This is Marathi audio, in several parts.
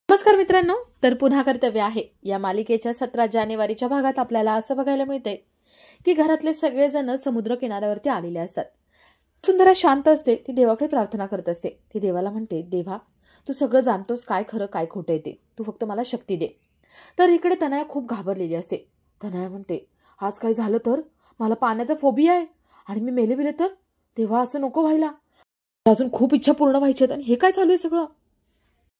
नमस्कार मित्रांनो, तर पुन्हा कर्तव्य आहे या मालिकेच्या 17 जानेवारीच्या भागात आपल्याला असं बघायला मिळते की घरातले सगळेजण समुद्र किनाऱ्यावरती आलेले असतात. सुंदरा शांत असते. ती देवाकडे प्रार्थना करत असते. ती देवाला म्हणते, देवा तू सगळं जाणतोस, काय खरं काय खोटं आहे ते, तू फक्त मला शक्ती दे. तर इकडे तनया खूप घाबरलेली असते. तनया म्हणते, आज काय झालं तर, मला पाण्याचा फोबिया आहे आणि मी मेले तर, देवा असं नको व्हायला, अजून खूप इच्छा पूर्ण व्हायच्यात आणि हे काय चालू आहे सगळं.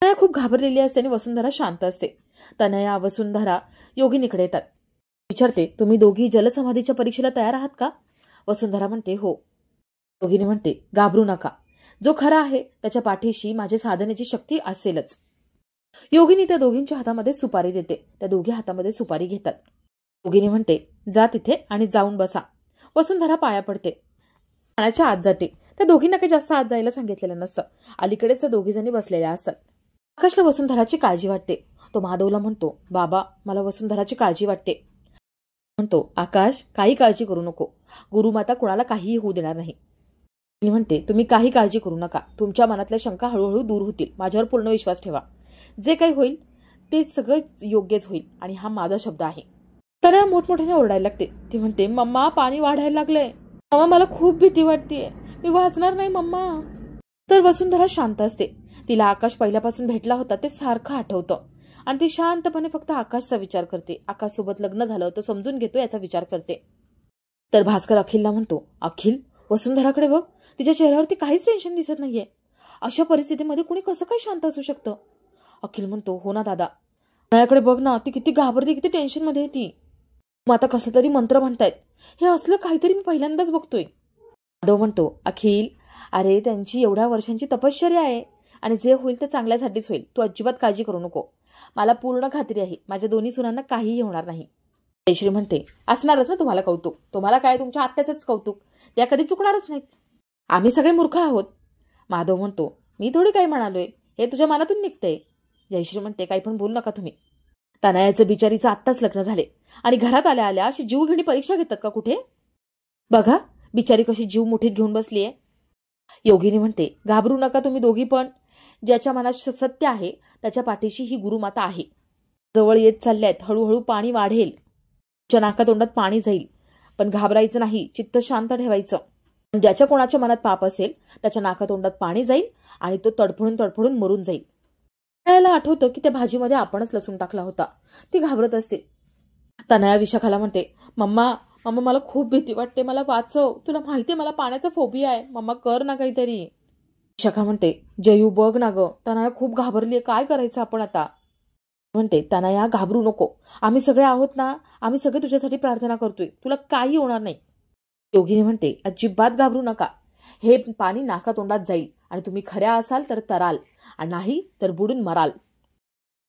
तनया खूप घाबरलेली असते आणि वसुंधरा शांत असते. तनया वसुंधरा योगिनीकडे येतात. विचारते, तुम्ही दोघी जलसमाधीच्या परीक्षेला तयार आहात का? वसुंधरा म्हणते, हो. योगिनी म्हणते, घाबरू नका, जो खरा आहे त्याच्या पाठीशी माझे साधनेची शक्ती असेलच. योगिनी त्या दोघींच्या हातामध्ये सुपारी देते. त्या दोघी हातामध्ये सुपारी घेतात. योगिनी म्हणते, जा तिथे आणि जाऊन बसा. वसुंधरा पाया पडते, पाण्याच्या आत जाते. त्या दोघींना काही जास्त आत जायला सांगितलेलं नसतं. अलीकडेच त्या दोघी जणी बसलेल्या असतात. आकाशला वसुंधराची काळजी वाटते. तो माधवला म्हणतो, बाबा मला वसुंधराची काळजी वाटते. म्हणतो, आकाश काही काळजी करू नको, गुरुमाता कुणाला काहीही होऊ देणार नाही. मी म्हणते, तुम्ही काही काळजी करू नका, तुमच्या मनातल्या शंका हळूहळू दूर होतील, माझ्यावर पूर्ण विश्वास ठेवा. जे काही होईल ते सगळं योग्यच होईल आणि हा माझा शब्द आहे. तर मोठमोठ्याने ओरडायला लागते. ती म्हणते, मम्मा पाणी वाढायला लागलंय, मम्मा मला खूप भीती वाटतेय, मी वाचणार नाही मम्मा. तर वसुंधरा शांत असते. तिला आकाश पहिल्यापासून भेटला होता ते सारखं आठवतं आणि ती शांतपणे फक्त आकाशचा विचार करते. आकाश सोबत लग्न झालं तो समजून घेतो याचा विचार करते. तर भास्कर अखिलला म्हणतो, अखिल वसुंधराकडे बघ, तिच्या चेहऱ्यावरती काहीच टेन्शन दिसत नाहीये. अशा परिस्थितीमध्ये कुणी कसं काय शांत असू शकतं? अखिल म्हणतो, हो ना दादा, माझ्याकडे बघ ना, ती किती घाबरते, किती टेन्शन मध्ये ती. मग आता कसं तरी मंत्र म्हणतायत, हे असलं काहीतरी मी पहिल्यांदाच बघतोय. माधव म्हणतो, अखिल अरे त्यांची एवढ्या वर्षांची तपश्चर्या आहे आणि जे होईल ते चांगल्यासाठीच होईल, तू अजिबात काळजी करू नको. मला पूर्ण खात्री आहे माझ्या दोन्ही सुनांना काहीही होणार नाही. जयश्री म्हणते, असणारच ना तुम्हाला कौतुक, तुम्हाला काय तुमच्या आत्याचंच कौतुक, त्या कधी चुकणारच नाहीत, आम्ही सगळे मूर्ख आहोत. माधव म्हणतो, मी थोडी काही म्हणालोय, हे तुझ्या मनातून निघतंय. जयश्री म्हणते, काही पण बोलू नका तुम्ही. तनयाचं बिचारीचं आत्ताच लग्न झाले आणि घरात आल्या आल्या अशी जीव घेणी परीक्षा घेतात का कुठे? बघा बिचारी कशी जीव मुठीत घेऊन बसलीये. योगिनी म्हणते, घाबरू नका तुम्ही दोघी पण, ज्याच्या मनात सत्य आहे त्याच्या पाठीशी ही गुरुमाता आहे. जवळ येत चालल्यात, हळूहळू पाणी वाढेल, तुमच्या नाकातोंडात पाणी जाईल, पण घाबरायचं नाही, चित्त शांत ठेवायचं. ज्याच्या कोणाच्या मनात पाप असेल त्याच्या नाकातोंडात पाणी जाईल आणि तो तडफडून तडफडून मरून जाईल. तनयाला आठवतं की त्या भाजीमध्ये आपणच लसूण टाकला होता. ती घाबरत असते. तनया विशाखाला म्हणते, मम्मा मम्मा मला खूप भीती वाटते, मला वाचव, तुला माहितीये मला पाण्याचा फोबिया आहे, मम्मा कर ना काहीतरी. विशाखा म्हणते, जयू बघ ना ग, तनया खूप घाबरलीये, काय करायचं आपण आता? म्हणते, तनया घाबरू नको, आम्ही सगळे आहोत ना, आम्ही सगळे तुझ्यासाठी प्रार्थना करतोय, तुला काही होणार नाही. योगिनी म्हणते, अजिबात घाबरू नका, हे पाणी नाकातोंडात जाईल आणि तुम्ही खऱ्या असाल तर तराल आणि नाही तर बुडून मराल.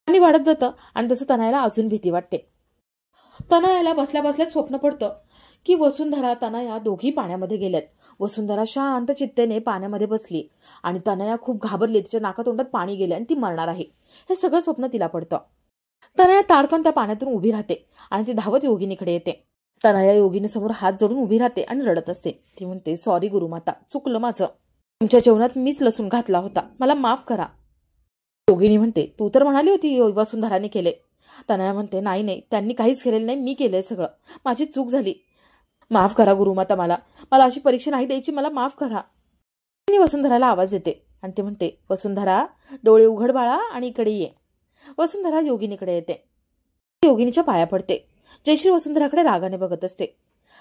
पाणी वाढत जातं आणि तसं तनयाला अजून भीती वाटते. तनयाला बसल्या बसल्या स्वप्न पडतं की वसुंधरा तनया दोघी पाण्यामध्ये गेल्यात. वसुंधरा शांत चित्तेने पाण्यामध्ये बसली आणि तनया खूप घाबरली, तिच्या नाकातोंडात पाणी गेले आणि ती मरणार आहे, हे सगळं स्वप्न तिला पडतं. तनया ताडकन त्या पाण्यातून उभी राहते आणि ती धावत योगिनीकडे येते. तनया योगिनीसमोर हात जोडून उभी राहते आणि रडत असते. ती म्हणते, सॉरी गुरुमाता, चुकलं माझं, तुमच्या जेवणात मीच लसूण घातला होता, मला माफ करा. योगिनी म्हणते, तू तर म्हणाली होती वसुंधराने केले. तनया म्हणते, नाही नाही, त्यांनी काहीच केलेलं नाही, मी केलंय सगळं, माझी चूक झाली, माफ करा गुरुमाता, मला मला अशी परीक्षा नाही द्यायची, मला माफ करा. मी वसुंधराला आवाज देते आणि ते म्हणते, वसुंधरा डोळे उघड बाळा आणि इकडे ये. वसुंधरा योगिनीकडे येते. योगिनीच्या पाया पडते. जयश्री वसुंधराकडे रागाने बघत असते.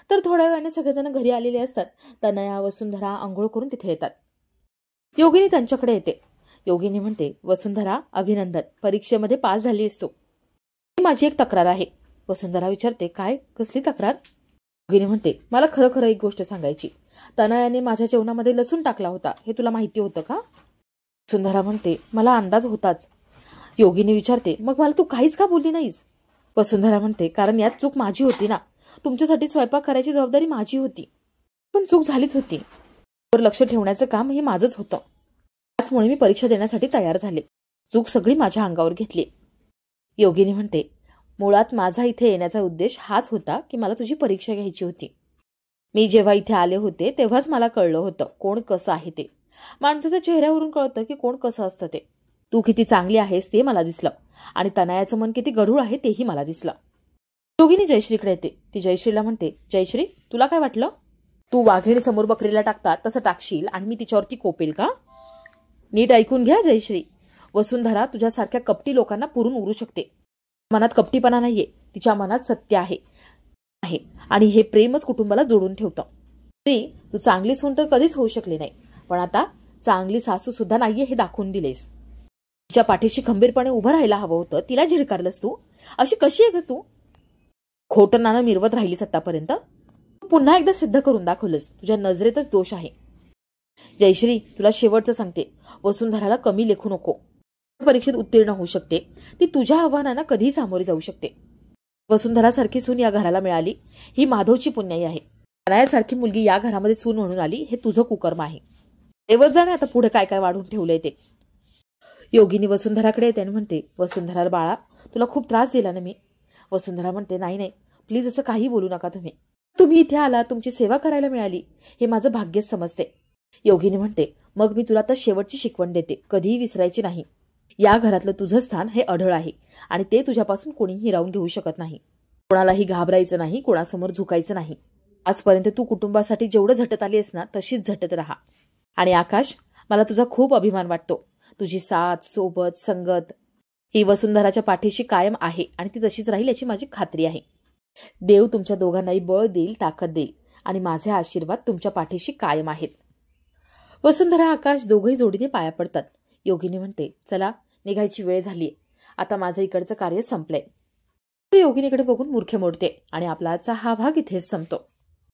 तर थोड्या वेळाने सगळेजण घरी आलेले असतात. तनया वसुंधरा आंघोळ करून तिथे येतात. योगिनी त्यांच्याकडे येते. योगिनी म्हणते, वसुंधरा अभिनंदन, परीक्षेमध्ये पास झाली असतो. माझी एक तक्रार आहे. वसुंधरा विचारते, काय, कसली तक्रार? योगिनी म्हणते, मला खरं खरं एक गोष्ट सांगायची, तनयाने माझ्या जेवणामध्ये लसूण टाकला होता, हे तुला माहिती होतं का? वसुंधरा म्हणते, मला अंदाज होताच. योगिनी विचारते, मग मला तू काहीच का बोलली नाहीस? वसुंधरा म्हणते, कारण यात चूक माझी होती ना, तुमच्यासाठी स्वयंपाक करायची जबाबदारी माझी होती, पण चूक झालीच होती, वर लक्ष ठेवण्याचं काम हे माझंच होतं, त्याचमुळे मी परीक्षा देण्यासाठी तयार झाले, चूक सगळी माझ्या अंगावर घेतली. योगिनी म्हणते, मुळात माझा इथे येण्याचा उद्देश हाच होता की मला तुझी परीक्षा घ्यायची होती. मी जेव्हा इथे आले होते तेव्हाच मला कळलं होतं कोण कसं आहे ते. माणसाच्या चेहऱ्यावरून कळतं की कोण कसं असतं ते. तू किती चांगली आहेस ते मला दिसलं आणि तनयाचं मन किती गढूळ आहे तेही मला दिसलं. योगिनी जयश्रीकडे येते. ती जयश्रीला म्हणते, जयश्री तुला काय वाटलं? तू वाघिणी समोर बकरीला टाकतात तसं टाकशील आणि मी तिच्यावरती कोपेल का? नीट ऐकून घ्या जयश्री, वसुंधरा तुझ्यासारख्या कपटी लोकांना पुरून उरू शकते. मनात कपटीपणा नाहीये, तिच्या मनात सत्य आहे आणि हे प्रेमच कुटुंबाला जोडून ठेवतं. तू चांगली सून तर कधीच होऊ शकली नाही, पण आता चांगली सासू सुद्धा नाहीये हे दाखवून दिलेस. तिच्या पाठीशी खंबीरपणे उभं राहायला हवं होतं, तिला झिडकारलंस तू. अशी कशी आहे ग तू? खोटं नाणं मिरवत राहिलीस आतापर्यंत. तू पुन्हा एकदा सिद्ध करून दाखवलंस, तुझ्या नजरेतच दोष आहे. जयश्री तुला शेवटचं सांगते, वसुंधराला कमी लेखू नको. परीक्षेत उत्तीर्ण होऊ शकते, ती तुझ्या आव्हानांना कधीही सामोरी जाऊ शकते. वसुंधरासारखी सून या घराला मिळाली ही माधवची पुण्याई आहे. तनयासारखी मुलगी या घरामध्ये सून म्हणून आली हे तुझं कुकर्म आहे. देवच जाणे आता पुढे काय काय वाढून ठेवलंय ते. योगिनी वसुंधराकडे येते आणि म्हणते, वसुंधरा बाळा तुला खूप त्रास दिला ना मी. वसुंधरा म्हणते, नाही नाही प्लीज असं काही बोलू नका तुम्ही. तुम्ही इथे आला, तुमची सेवा करायला मिळाली हे माझं भाग्यच समजते. योगिनी म्हणते, मग मी तुला आता शेवटची शिकवण देते, कधीही विसरायची नाही. या घरातलं तुझं स्थान हे अढळ आहे आणि ते तुझ्यापासून कोणीही हिरावून घेऊ शकत नाही. कोणालाही घाबरायचं नाही, कोणासमोर झुकायचं नाही. आजपर्यंत तू कुटुंबासाठी जेवढं झटत आली आहेस ना तशीच झटत राहा. आणि आकाश मला तुझा खूप अभिमान वाटतो. तुझी साथ सोबत संगत ही वसुंधराच्या पाठीशी कायम आहे आणि ती तशीच राहील याची माझी खात्री आहे. देव तुमच्या दोघांनाही बळ देईल, ताकद देईल आणि माझे आशीर्वाद तुमच्या पाठीशी कायम आहेत. वसुंधरा आकाश दोघंही जोडीने पाया पडतात. योगिनी म्हणते, चला निघायची वेळ झालीय, आता माझं इकडचं कार्य संपलंय. योगिनीकडे बघून मूर्खे मोडते आणि आपला आजचा हा भाग इथेच संपतो.